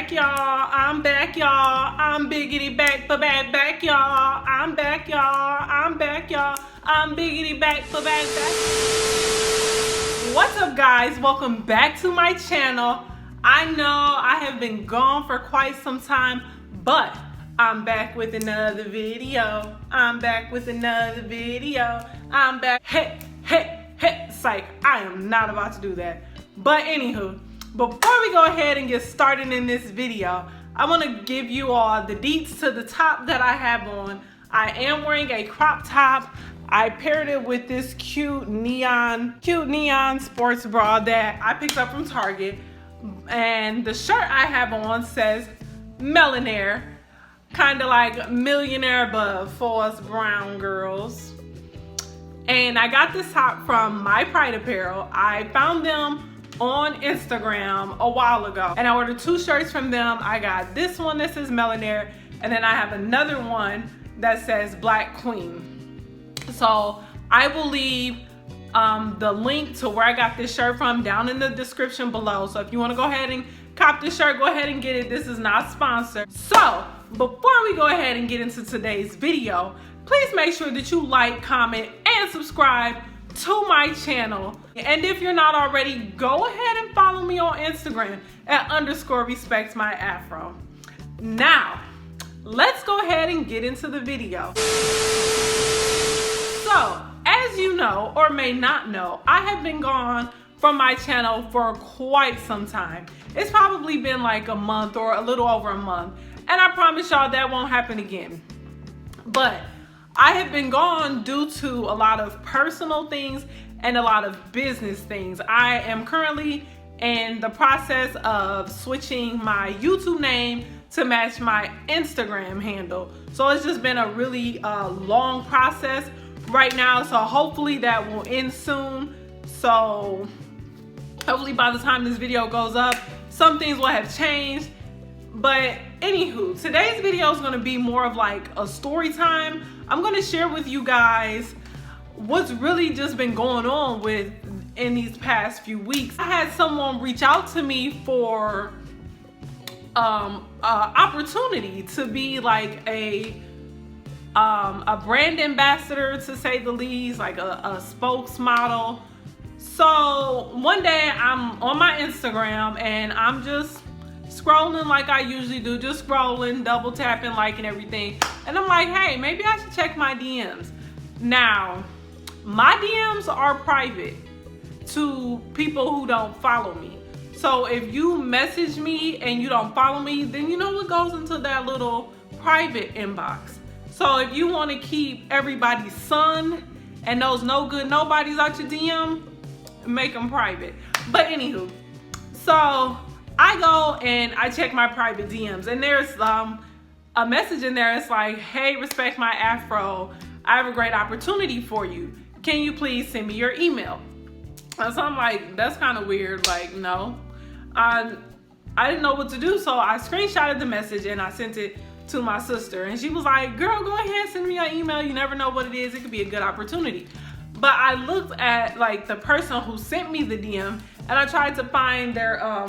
back, y'all. I'm back, y'all. I'm biggity back, back, y'all. I'm back, y'all. I'm back, y'all. I'm biggity back, back. What's up, guys? Welcome back to my channel. I know I have been gone for quite some time, but I'm back with another video. I'm back with another video. I'm back. Hey, psych. I am not about to do that. But anywho, before we go ahead and get started in this video, I want to give you all the deets to the top that I have on. I am wearing a crop top. I paired it with this cute neon sports bra that I picked up from Target. And the shirt I have on says Melanaire, kind of like millionaire above for us brown girls. And I got this top from My Pride Apparel. I found them on Instagram a while ago, and I ordered two shirts from them. I got this one that says Melanaire, and then I have another one that says Black Queen. So I will leave the link to where I got this shirt from down in the description below. So if you want to go ahead and cop this shirt, go ahead and get it. This is not sponsored. So before we go ahead and get into today's video, please make sure that you like, comment, and subscribe to my channel. And if you're not already, go ahead and follow me on Instagram at _respectmyafro. Now, let's go ahead and get into the video. So, as you know, or may not know, I have been gone from my channel for quite some time. It's probably been like a month or a little over a month. And I promise y'all that won't happen again. But I have been gone due to a lot of personal things and a lot of business things. I am currently in the process of switching my YouTube name to match my Instagram handle. So it's just been a really long process right now. So hopefully that will end soon. So hopefully by the time this video goes up, some things will have changed. But anywho, today's video is going to be more of like a story time. I'm going to share with you guys what's really just been going on in these past few weeks. I had someone reach out to me for opportunity to be like a brand ambassador, to say the least, like a spokesmodel. So one day I'm on my Instagram and I'm just scrolling like I usually do, just scrolling, double tapping, liking everything. And I'm like, hey, maybe I should check my DMs. Now, my DMs are private to people who don't follow me. So if you message me and you don't follow me, then you know what goes into that little private inbox. So if you want to keep everybody's son and those no good nobodies out your DM, make them private. But anywho, so I go and I check my private DMs, and there's a message in there. It's like, hey, Respect My Afro, I have a great opportunity for you. Can you please send me your email? And so I'm like, that's kind of weird. Like, no. I didn't know what to do, so I screenshotted the message and I sent it to my sister. And she was like, girl, go ahead, send me your email. You never know what it is. It could be a good opportunity. But I looked at like the person who sent me the DM, and I tried to find their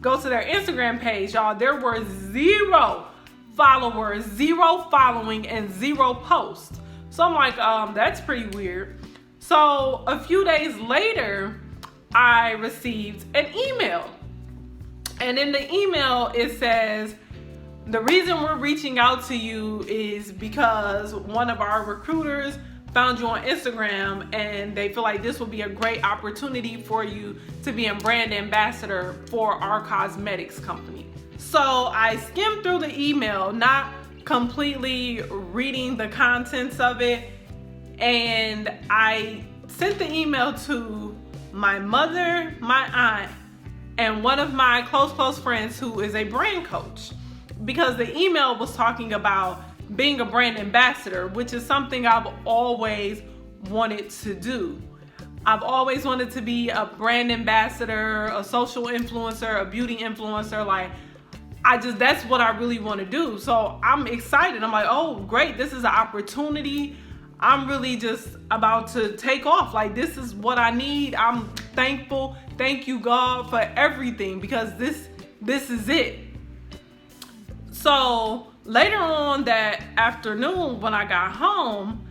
go to their Instagram page, y'all. There were 0 followers, 0 following, and 0 posts. So I'm like, that's pretty weird. So a few days later, I received an email. And in the email, it says, the reason we're reaching out to you is because one of our recruiters found you on Instagram and they feel like this would be a great opportunity for you to be a brand ambassador for our cosmetics company. So I skimmed through the email, not completely reading the contents of it, and I sent the email to my mother, my aunt, and one of my close friends who is a brand coach, because the email was talking about being a brand ambassador, which is something I've always wanted to do. I've always wanted to be a brand ambassador, a social influencer, a beauty influencer. Like, that's what I really want to do. So I'm excited. I'm like, oh, great. This is an opportunity. I'm really just about to take off. Like, this is what I need. I'm thankful. Thank you, God, for everything, because this is it. So later on that afternoon when I got home,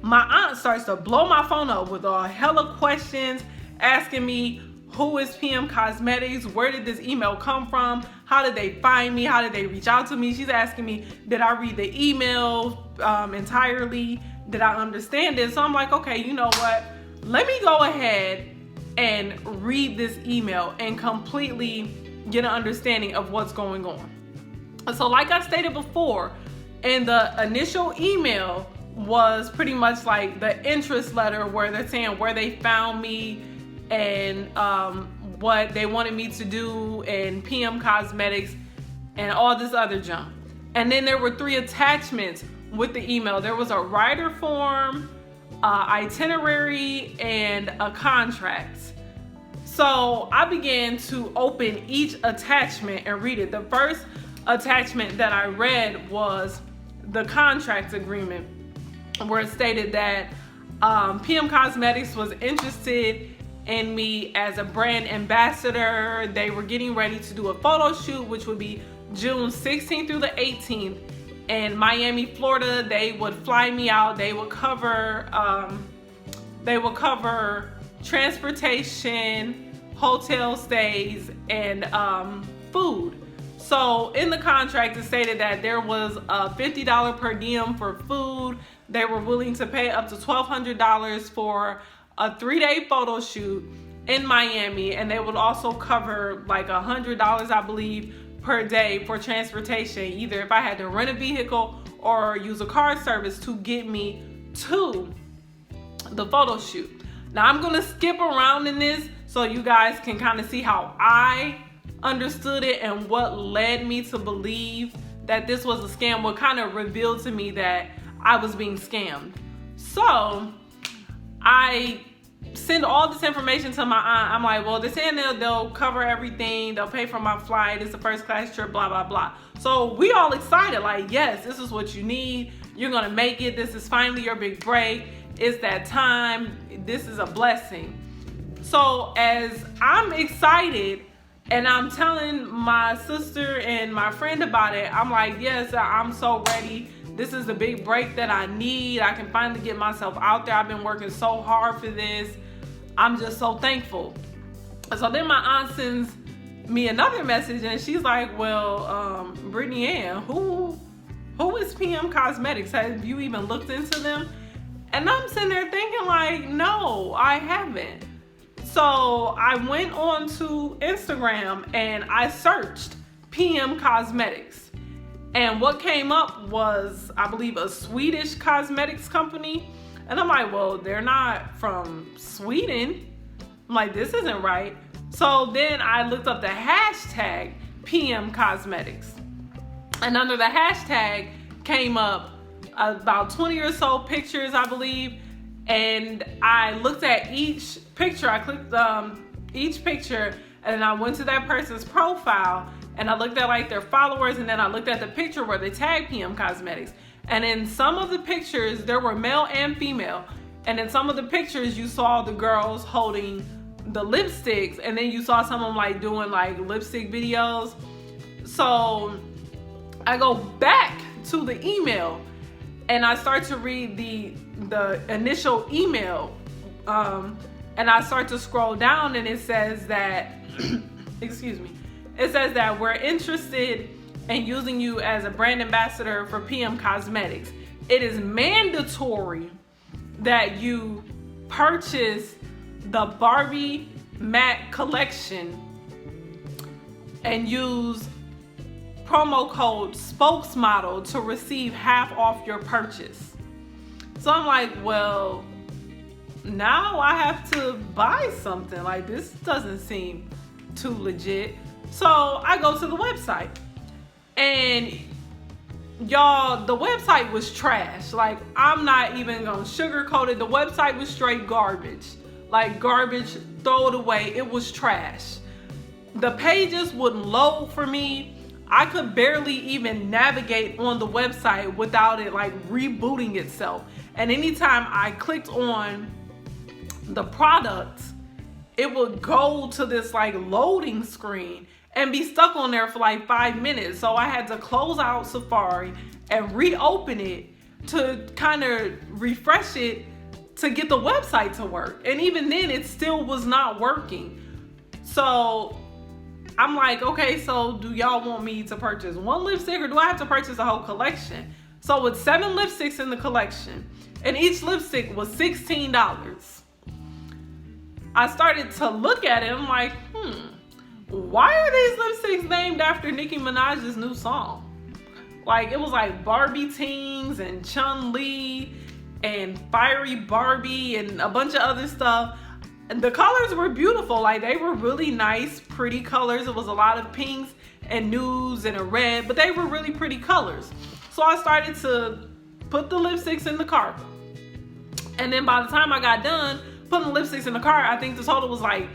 my aunt starts to blow my phone up with a hella questions, asking me, who is PM Cosmetics? Where did this email come from? How did they find me? How did they reach out to me? She's asking me, did I read the email entirely? Did I understand it? So I'm like, okay, you know what? Let me go ahead and read this email and completely get an understanding of what's going on. So like I stated before, in the initial email was pretty much like the interest letter where they're saying where they found me and what they wanted me to do and PM Cosmetics and all this other junk. And then there were 3 attachments with the email. There was a writer form, itinerary, and a contract. So I began to open each attachment and read it. The first attachment that I read was the contract agreement, where it stated that PM Cosmetics was interested in me as a brand ambassador. They were getting ready to do a photo shoot, which would be June 16th through the 18th in Miami, Florida. They would fly me out. They would cover transportation, hotel stays, and food. So in the contract, it stated that there was a $50 per diem for food. They were willing to pay up to $1,200 for a 3-day photo shoot in Miami, and they would also cover like $100, I believe, per day for transportation, either if I had to rent a vehicle or use a car service to get me to the photo shoot. Now I'm gonna skip around in this so you guys can kind of see how I understood it and what led me to believe that this was a scam, what kind of revealed to me that I was being scammed. So I send all this information to my aunt. I'm like, well, they're saying they'll cover everything. They'll pay for my flight. It's a first class trip, blah, blah, blah. So we all excited, like, yes, this is what you need. You're going to make it. This is finally your big break. It's that time. This is a blessing. So as I'm excited and I'm telling my sister and my friend about it, I'm like, yes, I'm so ready. This is the big break that I need. I can finally get myself out there. I've been working so hard for this. I'm just so thankful. So then my aunt sends me another message and she's like, well, Brittany Ann, who is PM Cosmetics? Have you even looked into them? And I'm sitting there thinking like, no, I haven't. So I went on to Instagram and I searched PM Cosmetics. And what came up was, I believe, a Swedish cosmetics company. And I'm like, well, they're not from Sweden. I'm like, this isn't right. So then I looked up the hashtag PM Cosmetics. And under the hashtag came up about 20 or so pictures, I believe. And I looked at each picture. I clicked each picture and then I went to that person's profile and I looked at like their followers, and then I looked at the picture where they tagged PM Cosmetics. And in some of the pictures, there were male and female. And in some of the pictures, you saw the girls holding the lipsticks, and then you saw some of them like doing like lipstick videos. So I go back to the email and I start to read the initial email, and I start to scroll down, and it says that, excuse me, it says that we're interested in using you as a brand ambassador for PM Cosmetics. It is mandatory that you purchase the Barbie Matte collection and use promo code spokesmodel to receive half off your purchase. So I'm like, well, now I have to buy something. Like, this doesn't seem too legit. So I go to the website, and y'all, the website was trash. Like, I'm not even gonna sugarcoat it. The website was straight garbage. Like garbage, throw it away. It was trash. The pages wouldn't load for me. I could barely even navigate on the website without it like rebooting itself. And anytime I clicked on the product, it would go to this like loading screen, and be stuck on there for like 5 minutes. So I had to close out Safari and reopen it to kind of refresh it to get the website to work. And even then it still was not working. So I'm like, okay, so do y'all want me to purchase one lipstick or do I have to purchase a whole collection? So with 7 lipsticks in the collection and each lipstick was $16. I started to look at it. I'm like, why are these lipsticks named after Nicki Minaj's new song? Like, it was like Barbie Tings and Chun-Li and Fiery Barbie and a bunch of other stuff. And the colors were beautiful. Like, they were really nice, pretty colors. It was a lot of pinks and nudes and a red, but they were really pretty colors. So I started to put the lipsticks in the cart. And then by the time I got done putting the lipsticks in the cart, I think the total was like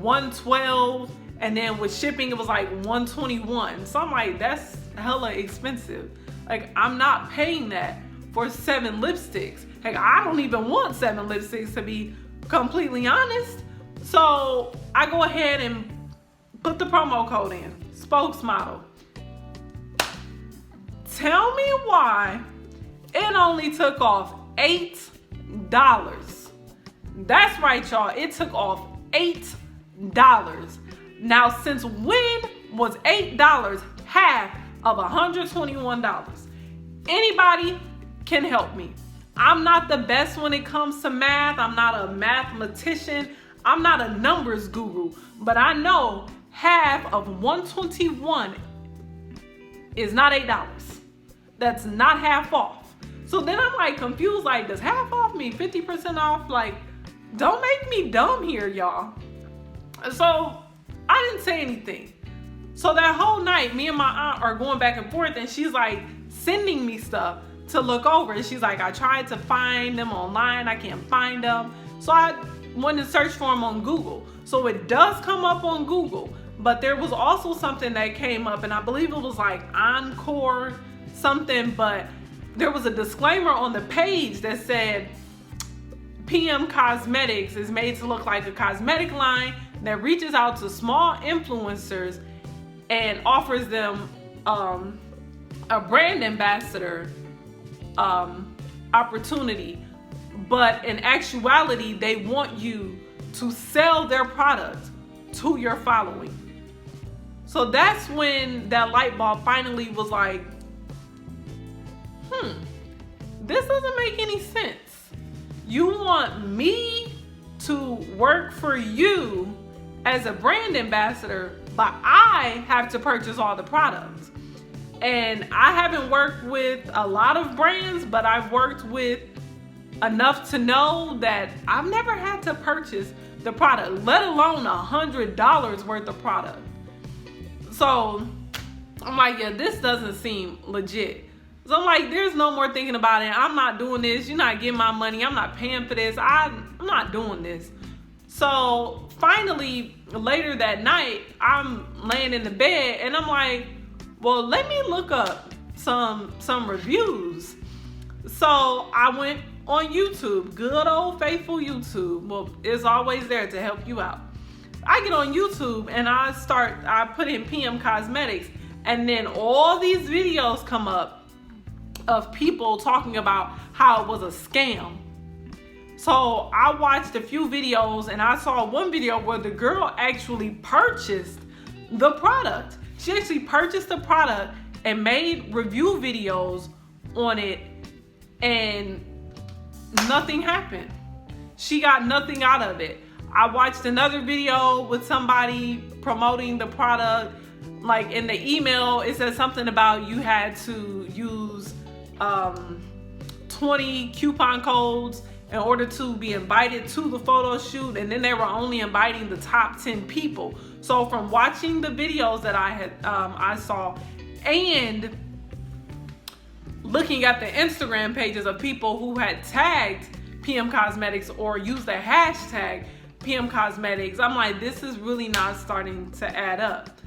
$112. And then with shipping, it was like $121. So I'm like, that's hella expensive. Like, I'm not paying that for 7 lipsticks. Like, I don't even want 7 lipsticks, to be completely honest. So I go ahead and put the promo code in, spokesmodel. Tell me why it only took off $8. That's right, y'all. It took off $8. Now, since when was $8 half of $121? Anybody can help me. I'm not the best when it comes to math. I'm not a mathematician. I'm not a numbers guru. But I know half of 121 is not $8. That's not half off. So then I'm like confused. Like, does half off mean 50% off? Like, don't make me dumb here, y'all. So I didn't say anything. So that whole night, me and my aunt are going back and forth, and she's like sending me stuff to look over. And she's like, I tried to find them online. I can't find them. So I went and searched for them on Google. So it does come up on Google, but there was also something that came up, and I believe it was like Encore something, but there was a disclaimer on the page that said PM Cosmetics is made to look like a cosmetic line that reaches out to small influencers and offers them a brand ambassador opportunity. But in actuality, they want you to sell their product to your following. So that's when that light bulb finally was like, this doesn't make any sense. You want me to work for you as a brand ambassador, but I have to purchase all the products. And I haven't worked with a lot of brands, but I've worked with enough to know that I've never had to purchase the product, let alone $100 worth of product. So I'm like, yeah, this doesn't seem legit. So I'm like, there's no more thinking about it. I'm not doing this. You're not getting my money. I'm not paying for this. I'm not doing this. So finally, later that night, I'm laying in the bed and I'm like, well, let me look up some reviews. So I went on YouTube, good old faithful YouTube. Well, it's always there to help you out. I get on YouTube and I put in PM Cosmetics, and then all these videos come up of people talking about how it was a scam. So I watched a few videos and I saw one video where the girl actually purchased the product. She actually purchased the product and made review videos on it, and nothing happened. She got nothing out of it. I watched another video with somebody promoting the product. Like in the email, it said something about you had to use 20 coupon codes in order to be invited to the photo shoot, and then they were only inviting the top 10 people. So from watching the videos that I saw and looking at the Instagram pages of people who had tagged PM Cosmetics or used the hashtag PM Cosmetics, I'm like, this is really not starting to add up.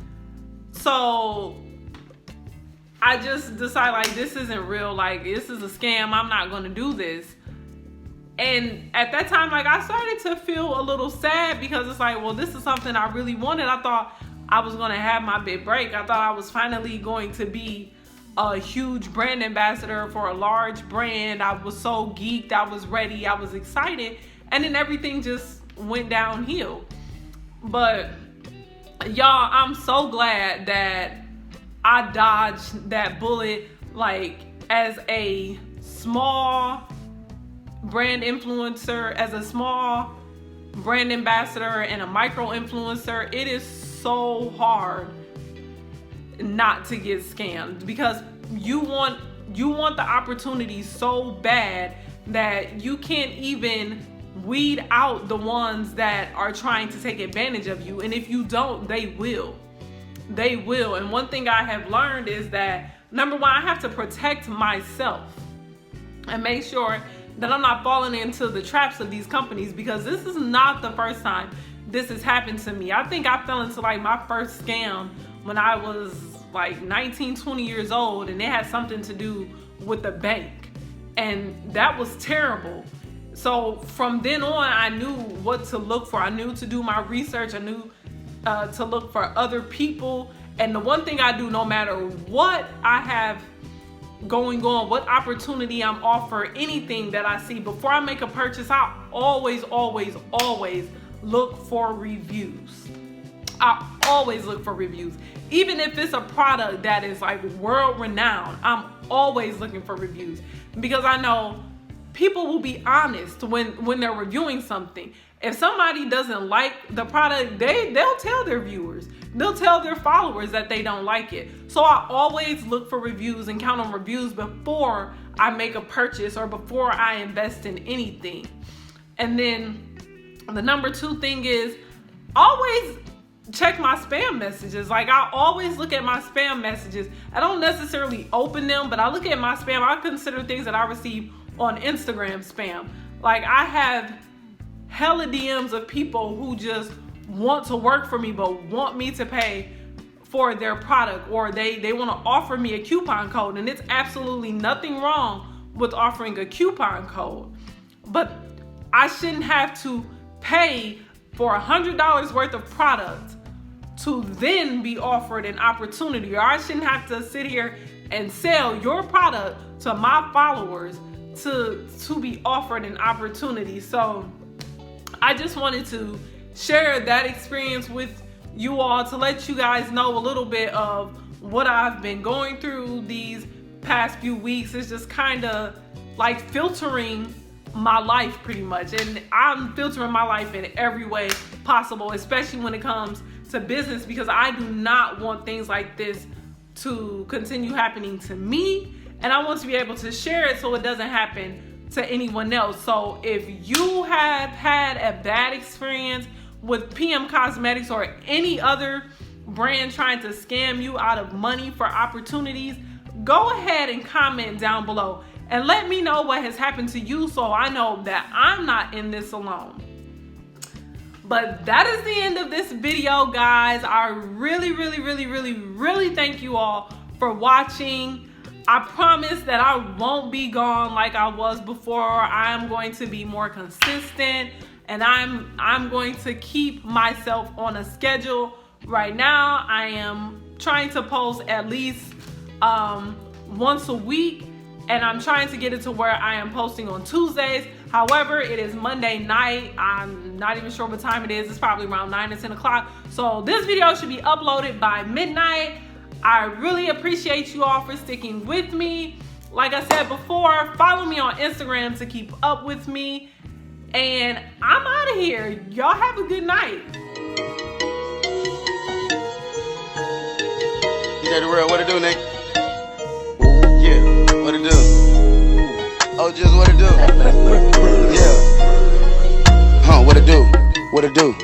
So I just decided, like, this isn't real. Like, this is a scam. I'm not going to do this. And at that time, like, I started to feel a little sad because it's like, well, this is something I really wanted. I thought I was going to have my big break. I thought I was finally going to be a huge brand ambassador for a large brand. I was so geeked, I was ready, I was excited, and then everything just went downhill. But y'all, I'm so glad that I dodged that bullet. Like, as a small brand influencer, as a small brand ambassador and a micro influencer, it is so hard not to get scammed, because you want the opportunity so bad that you can't even weed out the ones that are trying to take advantage of you. And if you don't, they will. And one thing I have learned is that, number one, I have to protect myself and make sure that I'm not falling into the traps of these companies, because this is not the first time this has happened to me. I think I fell into like my first scam when I was like 19, 20 years old, and it had something to do with the bank, and that was terrible. So from then on, I knew what to look for. I knew to do my research. I knew to look for other people. And the one thing I do, no matter what I have going on, what opportunity I'm offered, anything that I see, before I make a purchase, I always look for reviews. I always look for reviews. Even if it's a product that is like world renowned, I'm always looking for reviews, because I know people will be honest when they're reviewing something. If somebody doesn't like the product, they'll tell their viewers, they'll tell their followers that they don't like it. So I always look for reviews and count on reviews before I make a purchase or before I invest in anything. And then the number two thing is always check my spam messages. Like, I always look at my spam messages. I don't necessarily open them, but I look at my spam. I consider things that I receive on Instagram spam. Like, I have hella DMs of people who just want to work for me but want me to pay for their product, or they want to offer me a coupon code, and it's absolutely nothing wrong with offering a coupon code, but I shouldn't have to pay for $100 worth of product to then be offered an opportunity, or I shouldn't have to sit here and sell your product to my followers to be offered an opportunity. So I just wanted to share that experience with you all, to let you guys know a little bit of what I've been going through these past few weeks. It's just kind of like filtering my life pretty much, and I'm filtering my life in every way possible, especially when it comes to business, because I do not want things like this to continue happening to me, and I want to be able to share it so it doesn't happen to anyone else. So if you have had a bad experience with PM Cosmetics or any other brand trying to scam you out of money for opportunities, go ahead and comment down below and let me know what has happened to you, so I know that I'm not in this alone. But that is the end of this video, guys. I really thank you all for watching. I promise that I won't be gone like I was before. I'm going to be more consistent, and I'm going to keep myself on a schedule. Right now, I am trying to post at least once a week, and I'm trying to get it to where I am posting on Tuesdays. However, it is Monday night. I'm not even sure what time it is. It's probably around 9 or 10 o'clock. So this video should be uploaded by midnight. I really appreciate you all for sticking with me. Like I said before, follow me on Instagram to keep up with me. And I'm out of here. Y'all have a good night. DJ The Real, what it do, Nick? Yeah, what it do? Oh, just what it do? Yeah. Huh, what it do? What it do?